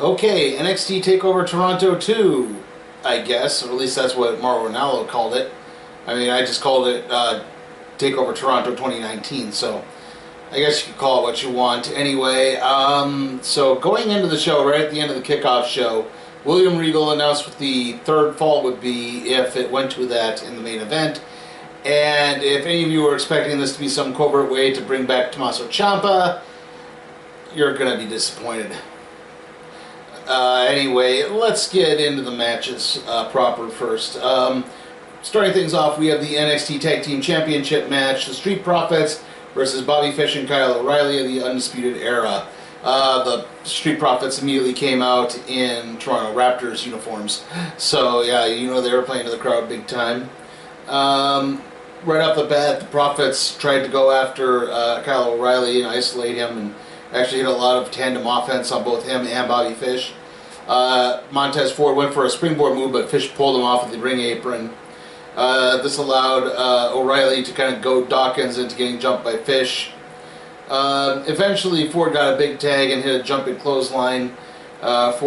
Okay, NXT TakeOver Toronto 2, I guess, or at least that's what Mauro Ranallo called it. I mean, I just called it TakeOver Toronto 2019, so I guess you could call it what you want. Anyway, so going into the show, right at the end of the kickoff show, William Regal announced what the third fall would be if it went to that in the main event. And if any of you were expecting this to be some covert way to bring back Tommaso Ciampa, you're going to be disappointed. Anyway, let's get into the matches proper first. Starting things off, we have the NXT Tag Team Championship match, the Street Profits versus Bobby Fish and Kyle O'Reilly of the Undisputed Era. The Street Profits immediately came out in Toronto Raptors uniforms, so yeah, you know they were playing to the crowd big time. Right off the bat, the Profits tried to go after Kyle O'Reilly and isolate him, and actually hit a lot of tandem offense on both him and Bobby Fish. Montez Ford went for a springboard move, but Fish pulled him off of the ring apron. This allowed O'Reilly to kind of goad Dawkins into getting jumped by Fish. Eventually, Ford got a big tag and hit a jumping clothesline. At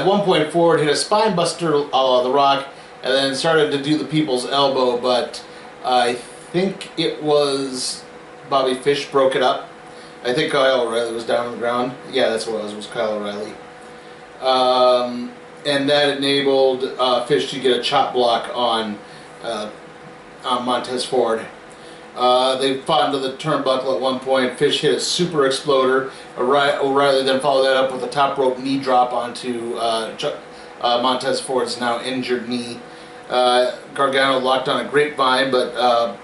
one point, Ford hit a spine buster a la The Rock, and then started to do the people's elbow, but I think it was Bobby Fish broke it up. I think Kyle O'Reilly was down on the ground. Yeah, that's what it was Kyle O'Reilly. And that enabled Fish to get a chop block on Montez Ford. They fought into the turnbuckle at one point. Fish hit a super exploder. O'Reilly then followed that up with a top rope knee drop onto Montez Ford's now injured knee. Gargano locked on a grapevine, but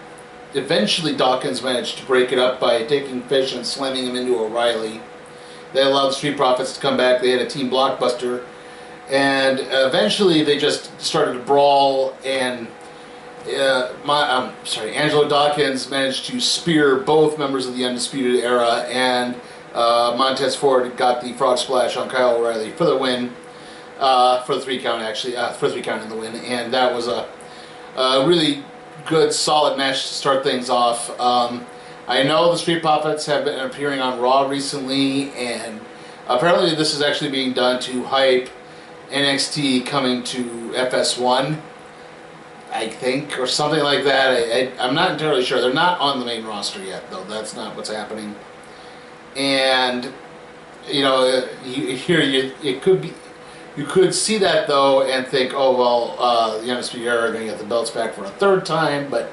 eventually Dawkins managed to break it up by taking Fish and slamming him into O'Reilly. They allowed the Street Profits to come back. They had a team blockbuster. And eventually they just started to brawl, and Angelo Dawkins managed to spear both members of the Undisputed Era, and Montez Ford got the frog splash on Kyle O'Reilly for the win. For the 3 count, actually. For the 3 count in the win. And that was a really good, solid match to start things off. I know the Street Profits have been appearing on Raw recently, and apparently this is actually being done to hype NXT coming to FS1, I think, or something like that. I'm not entirely sure. They're not on the main roster yet, though. That's not what's happening. And, you know, it could be... You could see that, though, and think, oh, well, the Undisputed Era are going to get the belts back for a 3rd time, but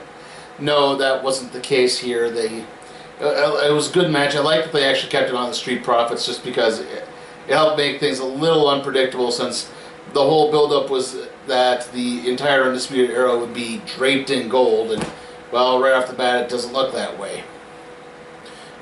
no, that wasn't the case here. It was a good match. I like that they actually kept it on the Street Profits just because it helped make things a little unpredictable, since the whole build-up was that the entire Undisputed Era would be draped in gold, and, well, right off the bat, it doesn't look that way.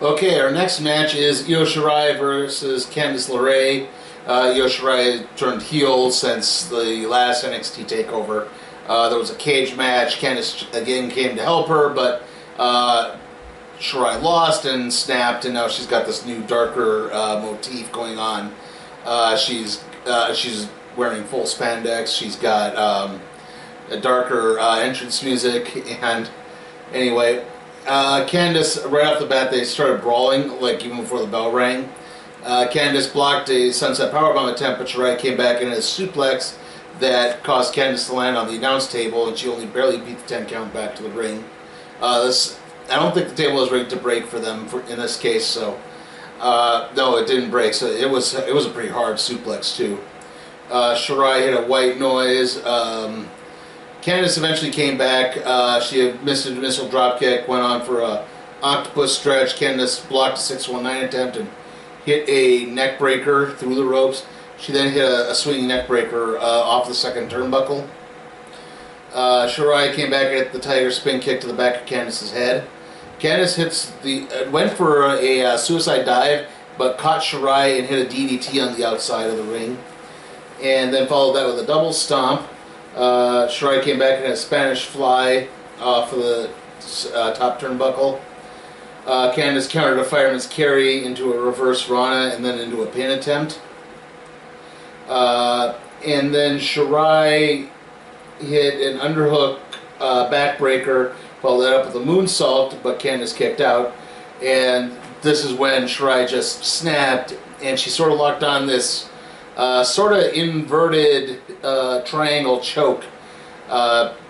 Okay, our next match is Io Shirai versus Candice LeRae. Io Shirai turned heel since the last NXT TakeOver. There was a cage match. Candice again came to help her, but Shirai lost and snapped, and now she's got this new darker motif going on. She's wearing full spandex. She's got a darker entrance music, and anyway, Candice, right off the bat, they started brawling, like even before the bell rang. Candice blocked a Sunset Powerbomb attempt, but Shirai came back in a suplex that caused Candice to land on the announce table, and she only barely beat the 10 count back to the ring. I don't think the table was ready to break for them in this case, so no, it didn't break. So it was a pretty hard suplex too. Shirai hit a white noise. Candice eventually came back. She had missed a missile dropkick, went on for a octopus stretch. Candice blocked a 619 attempt and hit a neck breaker through the ropes. She then hit a swinging neck breaker off the 2nd turnbuckle. Shirai came back and hit the Tiger Spin kick to the back of Candice's head. Candice went for a suicide dive, but caught Shirai and hit a DDT on the outside of the ring. And then followed that with a double stomp. Shirai came back and had a Spanish fly for the top turnbuckle. Candice countered a fireman's carry into a reverse Rana and then into a pin attempt. And then Shirai hit an underhook backbreaker, followed that up with a moonsault, but Candice kicked out. And this is when Shirai just snapped, and she sort of locked on this sort of inverted triangle choke.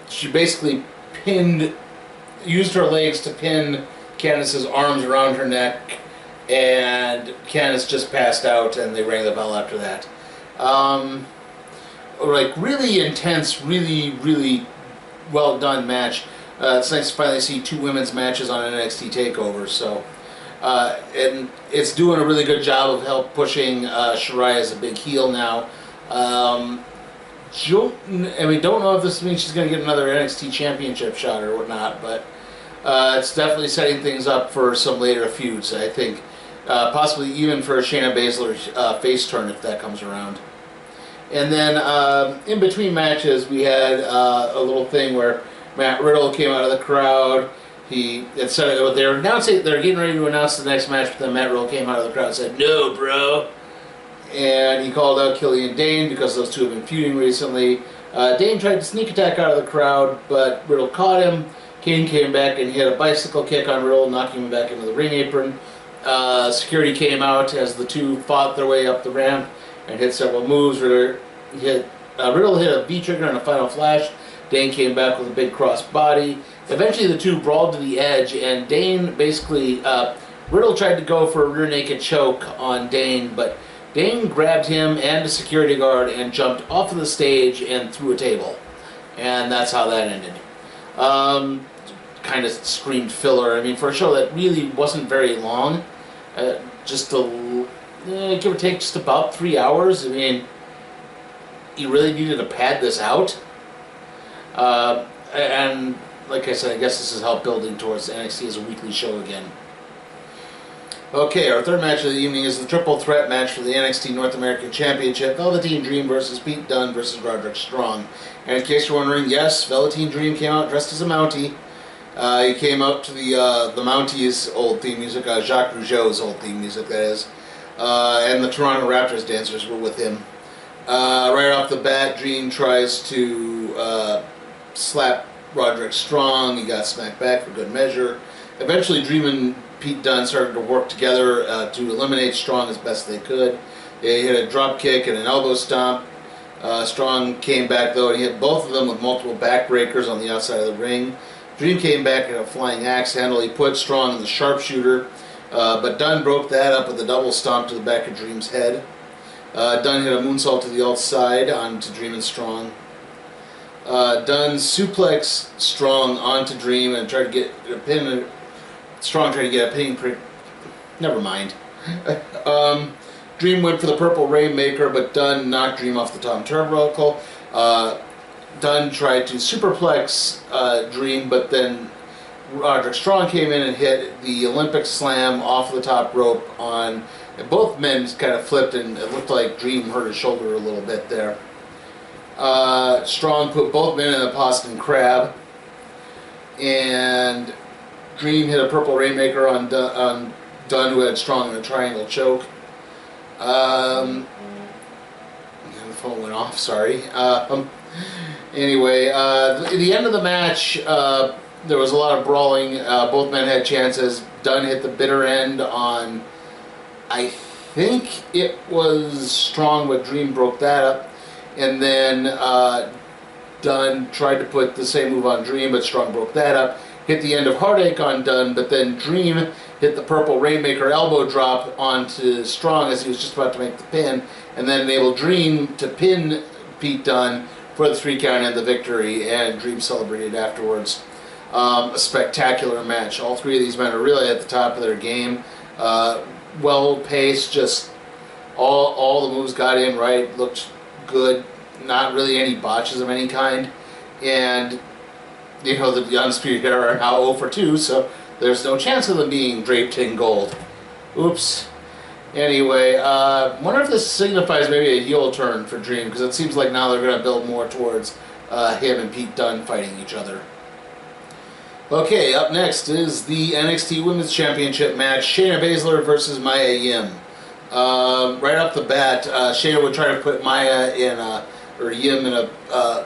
She basically used her legs to pin Candice's arms around her neck, and Candice just passed out, and they rang the bell after that. Like, really intense, really well done match. It's nice to finally see two women's matches on NXT TakeOver. So, and it's doing a really good job of pushing Shirai as a big heel now. Don't know if this means she's going to get another NXT Championship shot or whatnot, but it's definitely setting things up for some later feuds, I think. Possibly even for Shayna Baszler's face turn if that comes around. And then in between matches, we had a little thing where Matt Riddle came out of the crowd. They were getting ready to announce the next match, but then Matt Riddle came out of the crowd and said, "No, bro." And he called out Killian Dane because those two have been feuding recently. Dane tried to sneak attack out of the crowd, but Riddle caught him. Kane came back and hit a bicycle kick on Riddle, knocking him back into the ring apron. Security came out as the two fought their way up the ramp and hit several moves. Riddle hit a V-trigger and a final flash. Dane came back with a big cross body. Eventually the two brawled to the edge, and Dane basically, Riddle tried to go for a rear naked choke on Dane, but Dane grabbed him and the security guard and jumped off of the stage and through a table. And that's how that ended. Kind of screamed filler. I mean, for a show that really wasn't very long, give or take just about 3 hours. I mean, you really needed to pad this out. And like I said, I guess this is how building towards NXT as a weekly show again. Okay, our third match of the evening is the triple threat match for the NXT North American Championship. Velveteen Dream versus Pete Dunne versus Roderick Strong. And in case you're wondering, yes, Velveteen Dream came out dressed as a Mountie. He came up to the Mountie's old theme music, Jacques Rougeau's old theme music, that is. And the Toronto Raptors dancers were with him. Right off the bat, Dream tries to slap Roderick Strong. He got smacked back for good measure. Eventually, Dream and Pete Dunne started to work together to eliminate Strong as best they could. They hit a drop kick and an elbow stomp. Strong came back though and hit both of them with multiple backbreakers on the outside of the ring. Dream came back in a flying axe handle. He put Strong in the sharpshooter, but Dunne broke that up with a double stomp to the back of Dream's head. Dunne hit a moonsault to the outside onto Dream and Strong. Dunne suplexed Strong onto Dream and tried to get a pin. Strong tried to get a pinning prick. Never mind. Dream went for the Purple Rainmaker, but Dunne knocked Dream off the top turnbuckle. Dunne tried to superplex Dream, but then Roderick Strong came in and hit the Olympic Slam off the top rope on. Both men kind of flipped, and it looked like Dream hurt his shoulder a little bit there. Strong put both men in a Boston Crab, and Dream hit a Purple Rainmaker on Dunne, who had Strong in a triangle choke. The phone went off, sorry. Anyway, at the end of the match, there was a lot of brawling. Both men had chances. Dunne hit the bitter end on, I think it was Strong, but Dream broke that up. And then Dunne tried to put the same move on Dream, but Strong broke that up. Hit the end of Heartache on Dunne, but then Dream hit the Purple Rainmaker elbow drop onto Strong as he was just about to make the pin, and then enabled Dream to pin Pete Dunne for the 3 count and the victory, and Dream celebrated afterwards. A spectacular match. All 3 of these men are really at the top of their game. Well paced, just all the moves got in right, looked good, not really any botches of any kind, and you know the Undisputed Era are now 0 for 2, so there's no chance of them being draped in gold. Oops. Anyway, wonder if this signifies maybe a heel turn for Dream, because it seems like now they're going to build more towards him and Pete Dunne fighting each other. Okay, up next is the NXT Women's Championship match, Shayna Baszler versus Mia Yim. Right off the bat, Shayna would try to put Mia in or Yim in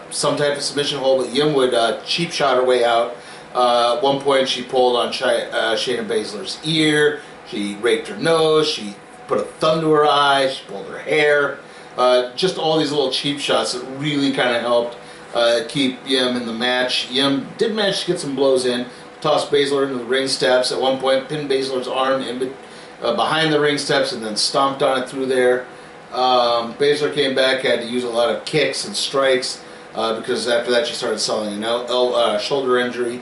some type of submission hold, but Yim would cheap shot her way out. At one point, she pulled on Shayna Baszler's ear. She raked her nose. She put a thumb to her eye. She pulled her hair. just all these little cheap shots that really kind of helped keep Yim in the match. Yim did manage to get some blows in, tossed Baszler into the ring steps. At one point, pinned Baszler's arm behind the ring steps and then stomped on it through there. Baszler came back, had to use a lot of kicks and strikes because after that she started selling a shoulder injury.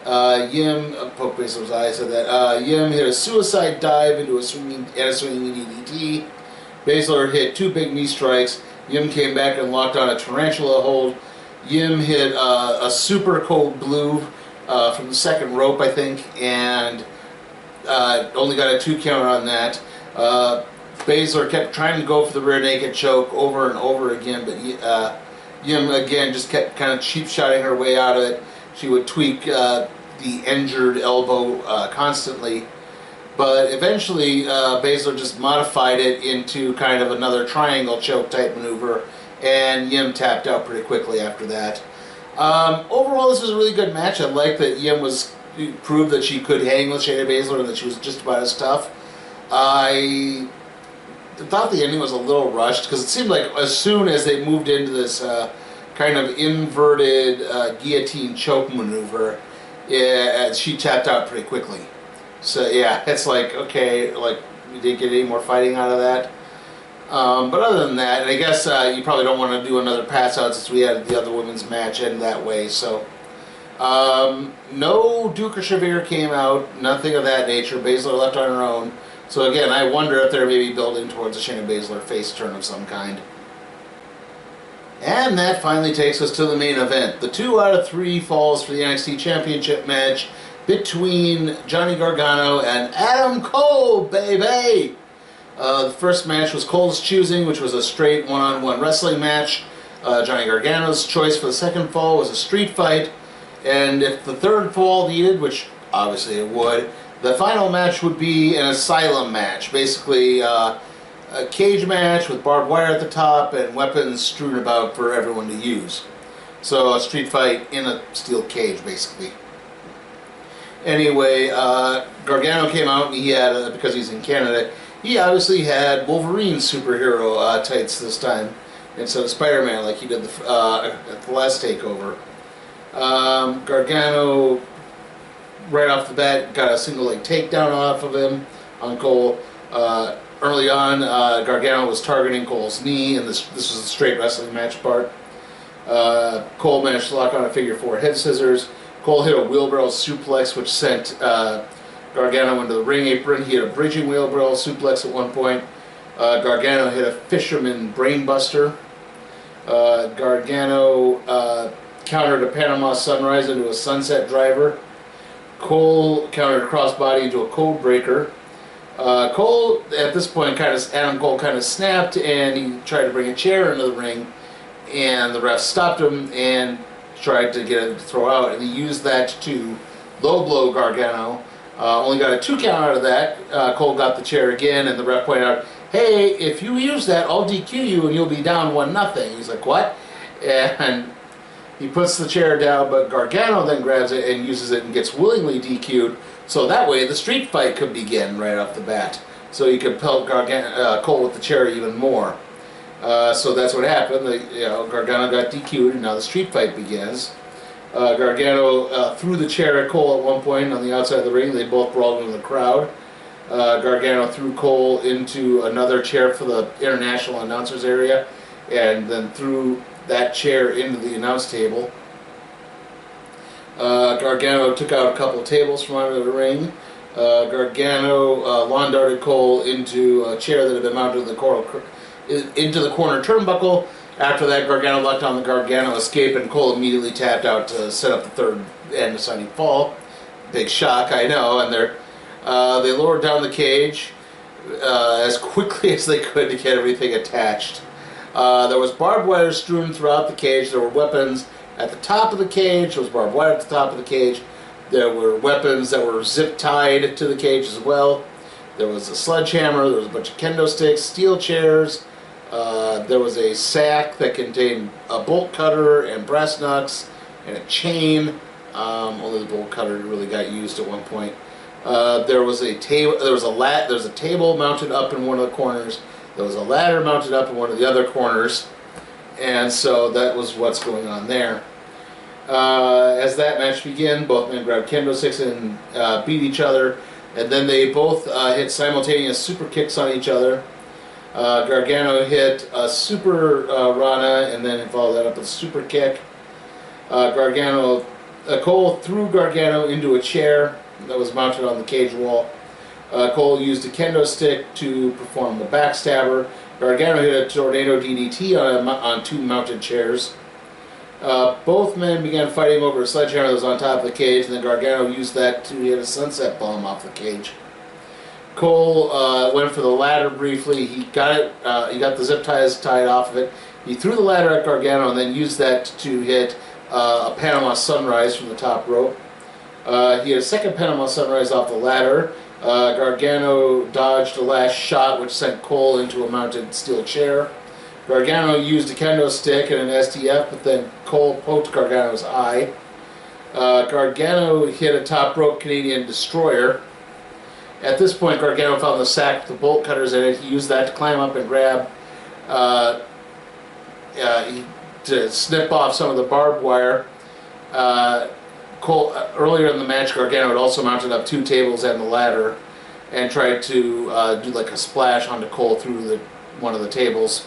Yim poked Baszler's eye, said that Yim hit a suicide dive into a swinging DDT. Baszler hit 2 big knee strikes. Yim came back and locked on a tarantula hold. Yim hit a super cold blue from the second rope, I think, and only got a 2 count on that. Baszler kept trying to go for the rear naked choke over and over again, but Yim again just kept kind of cheap-shotting her way out of it. She would tweak the injured elbow constantly. But eventually, Baszler just modified it into kind of another triangle choke type maneuver, and Yim tapped out pretty quickly after that. Overall, this was a really good match. I like that Yim proved that she could hang with Shayna Baszler and that she was just about as tough. I thought the ending was a little rushed because it seemed like as soon as they moved into this kind of inverted guillotine choke maneuver, she tapped out pretty quickly. So yeah, it's like, okay, like we didn't get any more fighting out of that. But other than that, and I guess you probably don't want to do another pass out since we had the other women's match end that way. So no Duke or Shavir came out, nothing of that nature. Baszler left on her own. So again, I wonder if they're maybe building towards a Shayna Baszler face turn of some kind. And that finally takes us to the main event. The 2 out of 3 falls for the NXT Championship match between Johnny Gargano and Adam Cole, baby! The first match was Cole's choosing, which was a straight one-on-one wrestling match. Johnny Gargano's choice for the second fall was a street fight. And if the third fall needed, which obviously it would, the final match would be an asylum match. Basically, a cage match with barbed wire at the top and weapons strewn about for everyone to use. So a street fight in a steel cage, basically. Anyway, Gargano came out and he had, because he's in Canada, he obviously had Wolverine superhero tights this time instead of Spider-Man like he did at the last TakeOver. Gargano, right off the bat, got a single leg takedown off of him on Cole. Early on, Gargano was targeting Cole's knee, and this was a straight wrestling match part. Cole managed to lock on a figure 4 head scissors. Cole hit a wheelbarrow suplex, which sent Gargano into the ring apron. He hit a bridging wheelbarrow suplex at one point. Gargano hit a fisherman brainbuster. Gargano countered a Panama Sunrise into a sunset driver. Cole countered a crossbody into a code breaker. Cole, at this point, Adam Cole kind of snapped, and he tried to bring a chair into the ring, and the ref stopped him and tried to get him to throw out, and he used that to low blow Gargano. Only got a 2 count out of that. Cole got the chair again, and the ref pointed out, "Hey, if you use that, I'll DQ you, and you'll be down 1-0." He's like, "What?" And he puts the chair down, but Gargano then grabs it and uses it and gets willingly DQ'd. So that way, the street fight could begin right off the bat. So he could pelt Cole with the chair even more. So that's what happened. Gargano got DQ'd, and now the street fight begins. Gargano threw the chair at Cole at one point on the outside of the ring. They both brawled into the crowd. Gargano threw Cole into another chair for the international announcers area, and then threw that chair into the announce table. Gargano took out a couple of tables from under the ring. Gargano lawn darted Cole into a chair that had been mounted into the corner turnbuckle. After that, Gargano locked on the Gargano escape, and Cole immediately tapped out to set up the third and deciding fall. Big shock, I know. And they lowered down the cage as quickly as they could to get everything attached. There was barbed wire strewn throughout the cage. There were weapons at the top of the cage. There was barbed wire at the top of the cage. There were weapons that were zip-tied to the cage as well. There was a sledgehammer. There was a bunch of kendo sticks, steel chairs. There was a sack that contained a bolt cutter and brass knucks and a chain. Only the bolt cutter really got used at one point. There was a table. There was a table mounted up in one of the corners. There was a ladder mounted up in one of the other corners, and so that was what's going on there. As that match began, both men grabbed kendo sticks and beat each other, and then they both hit simultaneous super kicks on each other. Gargano hit a super Rana and then followed that up with a super kick. Cole threw Gargano into a chair that was mounted on the cage wall. Cole used a kendo stick to perform the backstabber. Gargano hit a tornado DDT on 2 mounted chairs. Both men began fighting over a sledgehammer that was on top of the cage, and then Gargano used that to hit a sunset bomb off the cage. Cole went for the ladder briefly. He got it. He got the zip ties tied off of it. He threw the ladder at Gargano and then used that to hit a Panama Sunrise from the top rope. He had a second Panama Sunrise off the ladder. Gargano dodged the last shot, which sent Cole into a mounted steel chair. Gargano used a kendo stick and an STF, but then Cole poked Gargano's eye. Gargano hit a top rope Canadian Destroyer. At this point, Gargano found the sack with the bolt cutters in it. He used that to climb up and grab, to snip off some of the barbed wire. Earlier in the match, Gargano had also mounted up 2 tables and the ladder and tried to do like a splash onto Cole through one of the tables.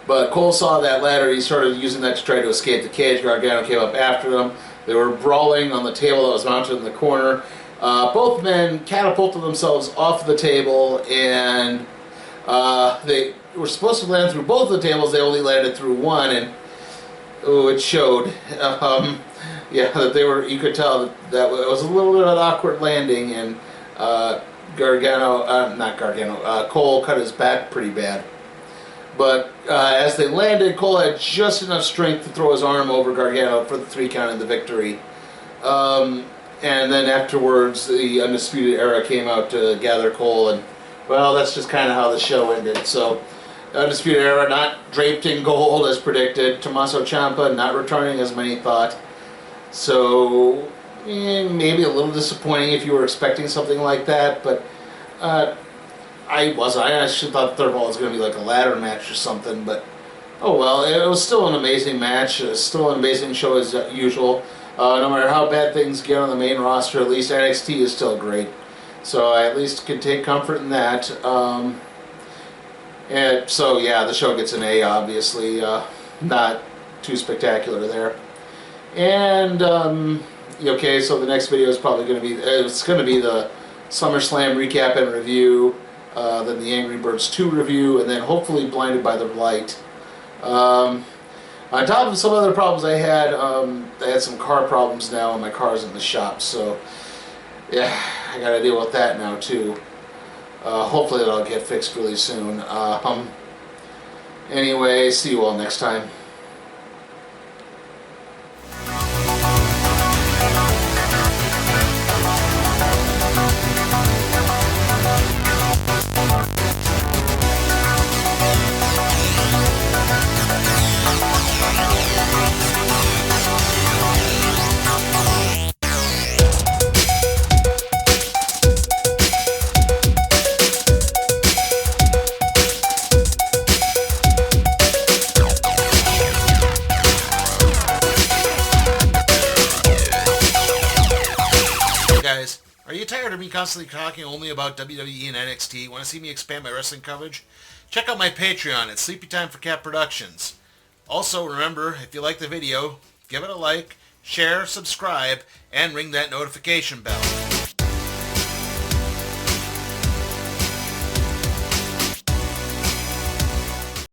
But Cole saw that ladder. He started using that to try to escape the cage. Gargano came up after them. They were brawling on the table that was mounted in the corner. Both men catapulted themselves off the table, and they were supposed to land through both the tables. They only landed through one, and it showed. Yeah, that they were. You could tell that it was a little bit of an awkward landing, and Cole cut his back pretty bad. But as they landed, Cole had just enough strength to throw his arm over Gargano for the 3 count and the victory. And then afterwards, the Undisputed Era came out to gather Cole, and, well, that's just kind of how the show ended. So, Undisputed Era not draped in gold as predicted. Tommaso Ciampa not returning as many thought. So, maybe a little disappointing if you were expecting something like that, but I wasn't. I actually thought the third ball was going to be like a ladder match or something, but oh well. It was still an amazing match. It was still an amazing show as usual. No matter how bad things get on the main roster, at least NXT is still great. So I at least can take comfort in that. And so yeah, the show gets an A, obviously. Not too spectacular there. And okay, so the next video is probably going to be the SummerSlam recap and review, then the Angry Birds 2 review, and then hopefully Blinded by the Light. On top of some other problems I had some car problems now, and my car's in the shop, so yeah, I gotta deal with that now too. Hopefully that'll get fixed really soon. Anyway, see you all next time. Are you tired of me constantly talking only about WWE and NXT? Want to see me expand my wrestling coverage? Check out my Patreon at Sleepy Time for Cat Productions. Also, remember, if you like the video, give it a like, share, subscribe, and ring that notification bell.